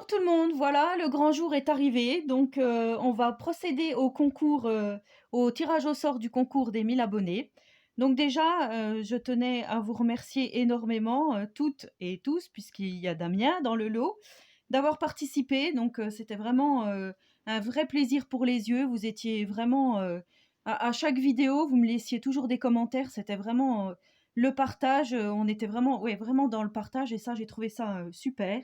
tout le monde, voilà, le grand jour est arrivé, donc on va procéder au concours, au tirage au sort du concours des 1000 abonnés. Donc déjà, je tenais à vous remercier énormément, toutes et tous, puisqu'il y a Damien dans le lot, d'avoir participé. Donc c'était vraiment, un vrai plaisir pour les yeux. Vous étiez vraiment, à chaque vidéo, vous me laissiez toujours des commentaires. C'était vraiment, le partage, on était vraiment ouais, vraiment dans le partage et ça, j'ai trouvé ça, super.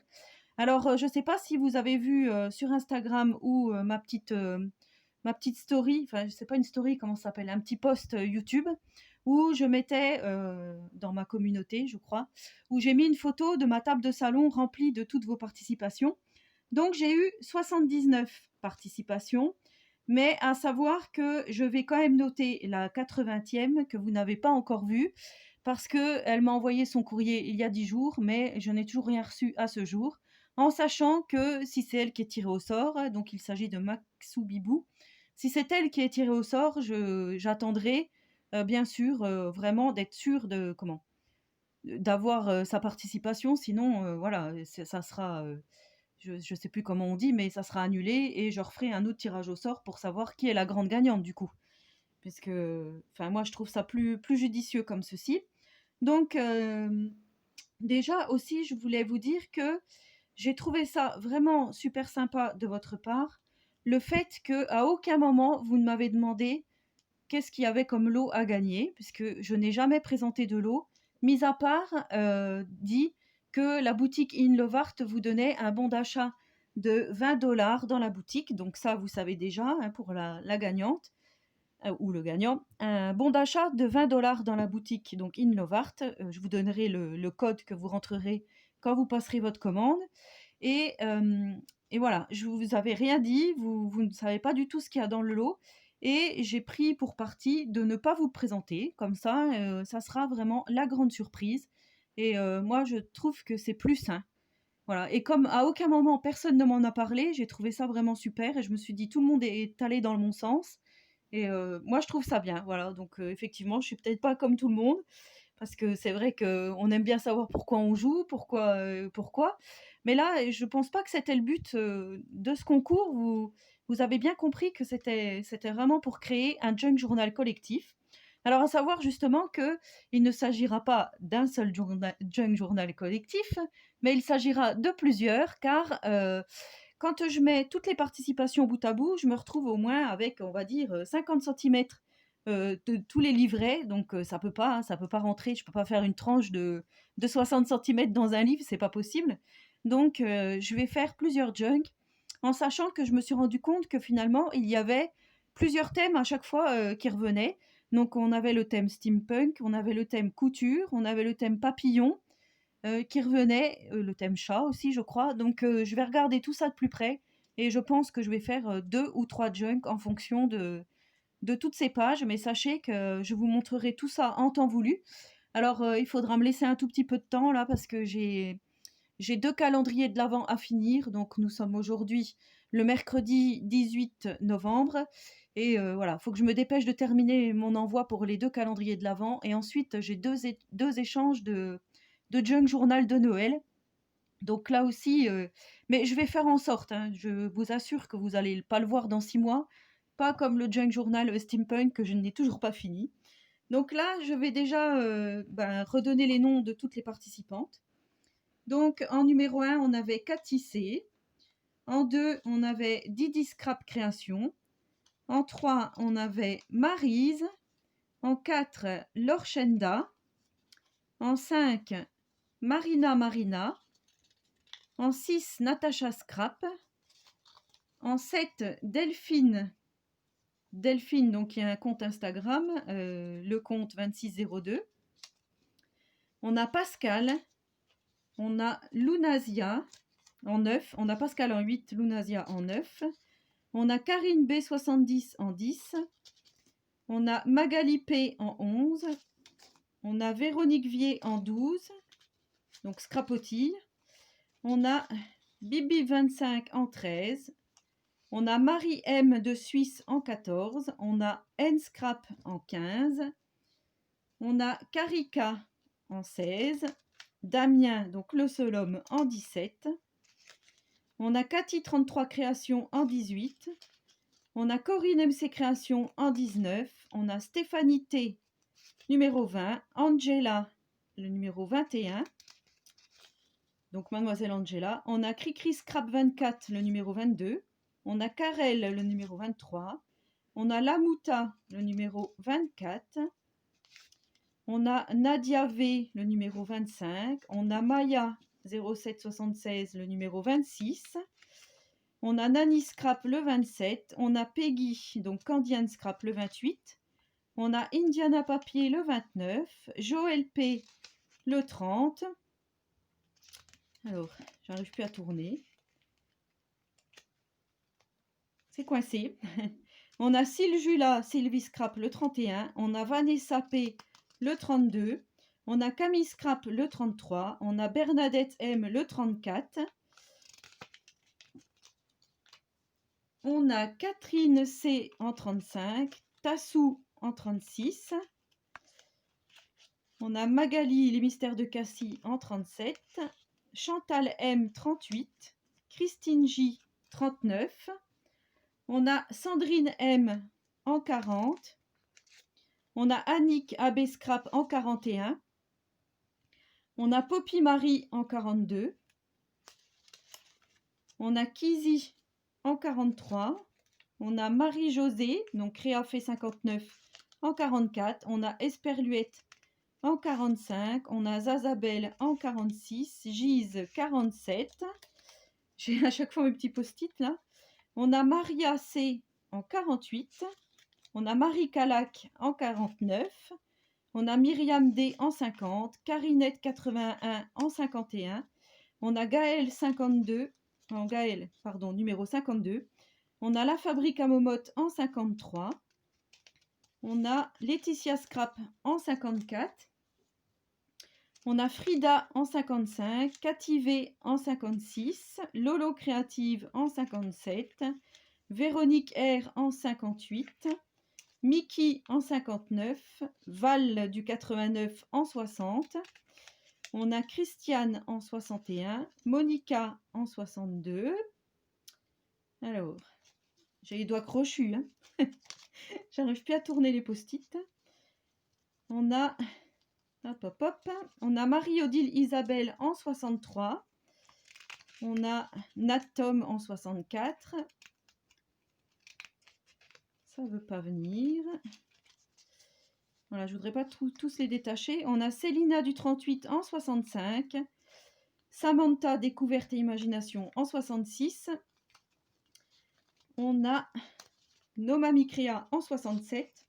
Alors, je ne sais pas si vous avez vu, sur Instagram ou, ma petite story, enfin, c'est pas une story, comment ça s'appelle? Un petit post, YouTube où je mettais, dans ma communauté, je crois, où j'ai mis une photo de ma table de salon remplie de toutes vos participations. Donc j'ai eu 79 participations, mais à savoir que je vais quand même noter la 80e que vous n'avez pas encore vue parce qu'elle m'a envoyé son courrier il y a 10 jours, mais je n'ai toujours rien reçu à ce jour. En sachant que si c'est elle qui est tirée au sort, donc il s'agit de Maxou Bibou, si c'est elle qui est tirée au sort, j'attendrai bien sûr vraiment d'être sûre de comment d'avoir sa participation, sinon voilà, ça sera je ne sais plus comment on dit, mais ça sera annulé et je referai un autre tirage au sort pour savoir qui est la grande gagnante du coup. Puisque, enfin moi je trouve ça plus judicieux comme ceci. Donc déjà aussi je voulais vous dire que j'ai trouvé ça vraiment super sympa de votre part, le fait que à aucun moment vous ne m'avez demandé qu'est-ce qu'il y avait comme lot à gagner, puisque je n'ai jamais présenté de lot, mis à part dit que la boutique In Lovart vous donnait un bon d'achat de 20 $ dans la boutique, donc ça vous savez déjà hein, pour la gagnante ou le gagnant, un bon d'achat de 20 $ dans la boutique, donc In Lovart. Je vous donnerai le code que vous rentrerez quand vous passerez votre commande. Et, et voilà, je vous avais rien dit, vous ne savez pas du tout ce qu'il y a dans le lot. Et j'ai pris pour parti de ne pas vous présenter, comme ça, ça sera vraiment la grande surprise. Et moi, je trouve que c'est plus sain. Voilà. Et comme à aucun moment personne ne m'en a parlé, j'ai trouvé ça vraiment super. Et je me suis dit, tout le monde est allé dans le bon sens. Et moi, je trouve ça bien. Voilà. Donc, effectivement, je suis peut-être pas comme tout le monde. Parce que c'est vrai qu'on aime bien savoir pourquoi on joue, pourquoi. Mais là, je pense pas que c'était le but, de ce concours. Vous avez bien compris que c'était vraiment pour créer un junk journal collectif. Alors à savoir justement qu'il ne s'agira pas d'un seul junk journal collectif, mais il s'agira de plusieurs car, quand je mets toutes les participations bout à bout, je me retrouve au moins avec, on va dire, 50 centimètres de tous les livrets, donc ça peut pas rentrer. Je peux pas faire une tranche de 60 centimètres dans un livre, c'est pas possible. Donc je vais faire plusieurs junks, en sachant que je me suis rendu compte que finalement il y avait plusieurs thèmes à chaque fois qui revenaient. Donc on avait le thème steampunk, on avait le thème couture, on avait le thème papillon qui revenait, le thème chat aussi je crois. Donc je vais regarder tout ça de plus près et je pense que je vais faire 2 ou 3 junks en fonction de toutes ces pages, mais sachez que je vous montrerai tout ça en temps voulu. Alors, il faudra me laisser un tout petit peu de temps là parce que j'ai 2 calendriers de l'Avent à finir. Donc nous sommes aujourd'hui le mercredi 18 novembre et voilà, faut que je me dépêche de terminer mon envoi pour les 2 calendriers de l'Avent et ensuite j'ai 2 échanges de junk journal de Noël. Donc là aussi, mais je vais faire en sorte, hein, je vous assure que vous allez pas le voir dans 6 mois, pas comme le junk journal, steampunk que je n'ai toujours pas fini. Donc là, je vais déjà, redonner les noms de toutes les participantes. Donc en numéro 1, on avait Cathy C. En 2, on avait Didi Scrap Création. En 3, on avait Maryse. En 4, Lorchenda. En 5, Marina Marina. En 6, Natacha Scrap. En 7, Delphine. Delphine, donc il y a un compte Instagram, le compte 2602. On a Pascal. On a Lunasia en 9. On a Pascal en 8, Lunasia en 9. On a Karine B70 en 10. On a Magali P en 11. On a Véronique Vier en 12. Donc Scrapotille. On a Bibi25 en 13. On a Marie M de Suisse en 14. On a N-Scrap en 15. On a Karika en 16. Damien, donc le seul homme, en 17. On a Cathy 33 Créations en 18. On a Corinne MC Création en 19. On a Stéphanie T, numéro 20. Angela, le numéro 21. Donc Mademoiselle Angela. On a Cricri Scrap 24, le numéro 22. On a Karel, le numéro 23. On a Lamouta, le numéro 24. On a Nadia V, le numéro 25. On a Maya 0776, le numéro 26. On a Nani Scrap le 27. On a Peggy, donc Candiane Scrap le 28. On a Indiana Papier le 29. Joël P le 30. Alors, j'arrive plus à tourner. C'est coincé. On a Sylvie Scrap le 31. On a Vanessa P le 32. On a Camille Scrap le 33. On a Bernadette M le 34. On a Catherine C en 35, Tassou en 36. On a Magali, les mystères de Cassie en 37. Chantal M 38. Christine J 39. On a Sandrine M en 40. On a Annick AB Scrap en 41. On a Poppy Marie en 42. On a Kizzy en 43. On a Marie-Josée, donc Créafé 59 en 44. On a Esperluette en 45. On a Zazabelle en 46. Gise 47. J'ai à chaque fois mes petits post-it là. On a Maria C en 48. On a Marie Calac en 49. On a Myriam D en 50. Carinette 81 en 51. On a Gaël 52. Gaël, pardon, numéro 52. On a La Fabrique à Momotte en 53. On a Laetitia Scrap en 54. On a Frida en 55. Cathy V en 56. Lolo Créative en 57. Véronique R en 58. Mickey en 59. Val du 89 en 60. On a Christiane en 61. Monica en 62. Alors, j'ai les doigts crochus. Hein. J'arrive plus à tourner les post-it. On a... On a Marie-Odile Isabelle en 63. On a Nat Tom en 64. Ça ne veut pas venir. Voilà, je voudrais pas tous les détacher. On a Célina du 38 en 65. Samantha Découverte et Imagination en 66. On a Noma Micrea en 67.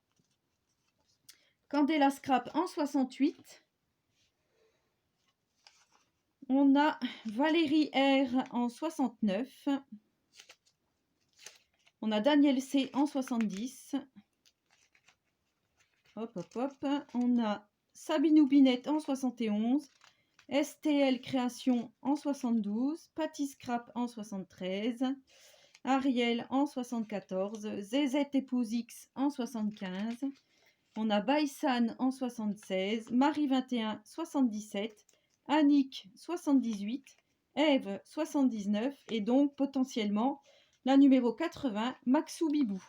Candela Scrap en 68. On a Valérie R en 69. On a Daniel C en 70. Hop, hop, hop. On a Sabinou Binette en 71. STL Création en 72. Patty Scrap en 73. Ariel en 74. ZZ Épouse X en 75. On a Baïsan en 76. Marie 21 77. Annick 78. Ève 79. Et donc potentiellement la numéro 80, Maxou Bibou.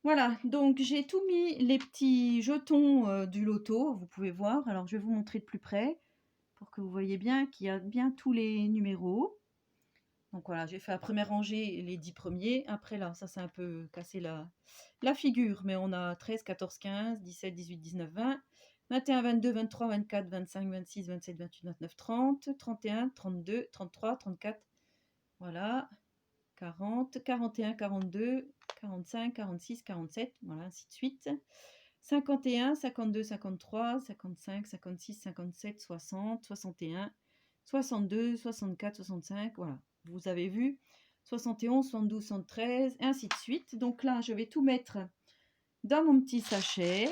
Voilà, donc j'ai tout mis les petits jetons du loto, vous pouvez voir. Alors je vais vous montrer de plus près pour que vous voyez bien qu'il y a bien tous les numéros. Donc voilà, j'ai fait la première rangée, les 10 premiers. Après là, ça c'est un peu cassé la figure, mais on a 13, 14, 15, 17, 18, 19, 20, 21, 22, 23, 24, 25, 26, 27, 28, 29, 30, 31, 32, 33, 34, voilà, 40, 41, 42, 45, 46, 47, voilà, ainsi de suite. 51, 52, 53, 55, 56, 57, 60, 61, 62, 64, 65, voilà. Vous avez vu, 71, 72, 73, et ainsi de suite. Donc là, je vais tout mettre dans mon petit sachet.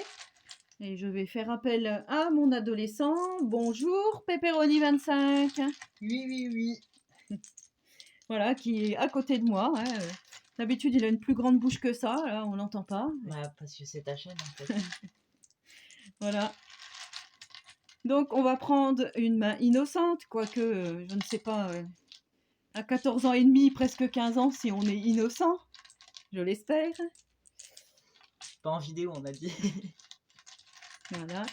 Et je vais faire appel à mon adolescent. Bonjour, Pepperoni 25. Oui, oui, oui. Voilà, qui est à côté de moi. Hein. D'habitude, il a une plus grande bouche que ça. Là, on l'entend pas. Bah, parce que c'est ta chaîne, en fait. Voilà. Donc, on va prendre une main innocente, quoique je ne sais pas à 14 ans et demi, presque 15 ans si on est innocent, je l'espère. Pas en vidéo, on a dit. Voilà.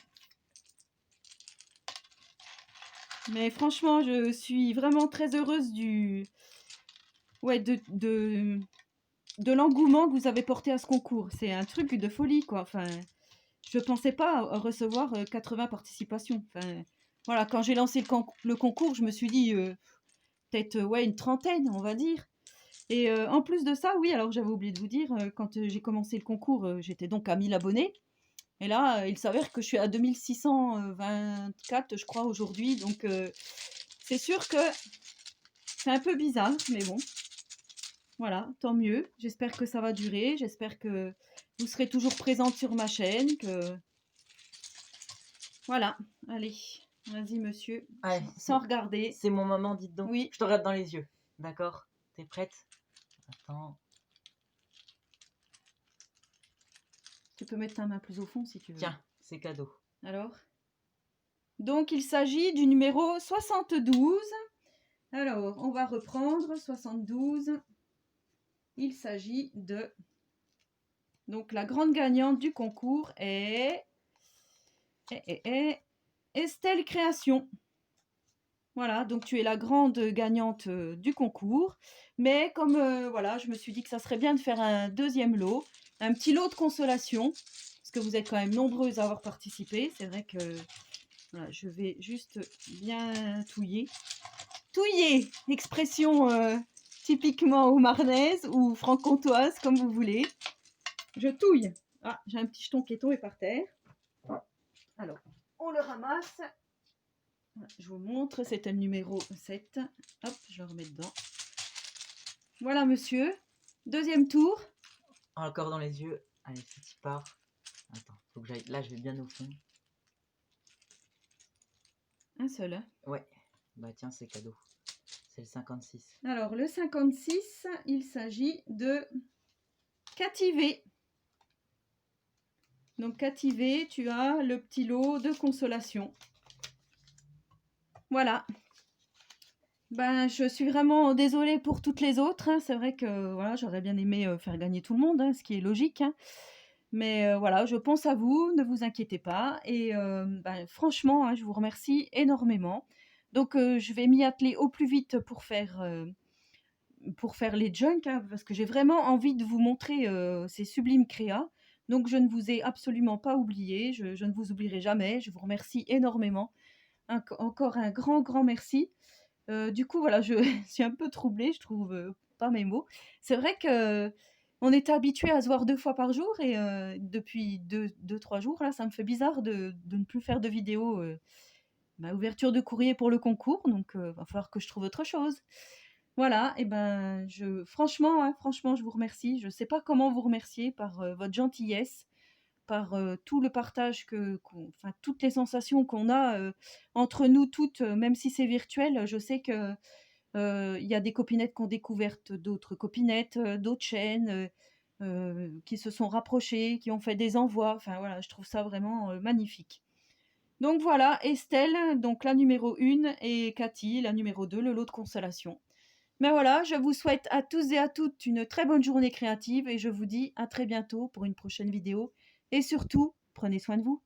Mais franchement, je suis vraiment très heureuse ouais, de l'engouement que vous avez porté à ce concours. C'est un truc de folie, quoi. Enfin, je pensais pas recevoir 80 participations. Enfin, voilà, quand j'ai lancé le concours, je me suis dit peut-être ouais, une trentaine, on va dire. Et en plus de ça, oui, alors j'avais oublié de vous dire, quand j'ai commencé le concours, j'étais donc à 1000 abonnés. Et là, il s'avère que je suis à 2624, je crois, aujourd'hui. Donc, c'est sûr que c'est un peu bizarre, mais bon, voilà, tant mieux. J'espère que ça va durer. J'espère que vous serez toujours présente sur ma chaîne. Voilà, allez, vas-y, monsieur, Ouais, sans regarder. c'est mon moment, dites donc. Oui. Je te regarde dans les yeux. D'accord? T'es prête? Attends. Tu peux mettre ta main plus au fond si tu veux. Tiens, c'est cadeau. Alors? Donc, il s'agit du numéro 72. Alors, on va reprendre 72. Il s'agit de... Donc, la grande gagnante du concours est... Estelle Création. Voilà, donc tu es la grande gagnante du concours. Mais comme voilà, je me suis dit que ça serait bien de faire un deuxième lot, un petit lot de consolation, parce que vous êtes quand même nombreuses à avoir participé. C'est vrai que voilà, je vais juste bien touiller. Touiller, expression typiquement haut-marnaise ou franc-comtoise, comme vous voulez. Je touille. Ah, j'ai un petit jeton qui est tombé par terre. Alors, on le ramasse. Je vous montre, c'était le numéro 7. Hop, je le remets dedans. Voilà, monsieur. Deuxième tour. Encore dans les yeux. Allez, c'est qui part. Attends, faut que j'aille. Là, je vais bien au fond. Un seul. Hein. Ouais. Bah tiens, c'est cadeau. C'est le 56. Alors, le 56, il s'agit de Cativer. Donc, Cativer, tu as le petit lot de consolation. Voilà. Ben, je suis vraiment désolée pour toutes les autres. Hein. C'est vrai que voilà, j'aurais bien aimé faire gagner tout le monde, hein, ce qui est logique. Hein. Mais voilà, je pense à vous, ne vous inquiétez pas. Et ben, franchement, hein, je vous remercie énormément. Donc, je vais m'y atteler au plus vite pour faire les junks, hein, parce que j'ai vraiment envie de vous montrer ces sublimes créas. Donc, je ne vous ai absolument pas oublié. Je ne vous oublierai jamais. Je vous remercie énormément. Encore un grand, grand merci. Du coup, voilà, je suis un peu troublée, je trouve pas mes mots. C'est vrai que on était habitué à se voir 2 fois par jour et depuis 2-3 jours, là, ça me fait bizarre de ne plus faire de vidéo ouverture de courrier pour le concours, donc va falloir que je trouve autre chose. Voilà, et ben, franchement, hein, franchement, je vous remercie. Je ne sais pas comment vous remercier par votre gentillesse, par tout le partage enfin, toutes les sensations qu'on a entre nous toutes, même si c'est virtuel. Je sais que il y a des copinettes qui ont découvert d'autres copinettes, d'autres chaînes, qui se sont rapprochées, qui ont fait des envois. Enfin voilà, je trouve ça vraiment magnifique. Donc voilà, Estelle, donc la numéro 1, et Cathy, la numéro 2, le lot de consolation. Mais voilà, je vous souhaite à tous et à toutes une très bonne journée créative et je vous dis à très bientôt pour une prochaine vidéo. Et surtout, prenez soin de vous.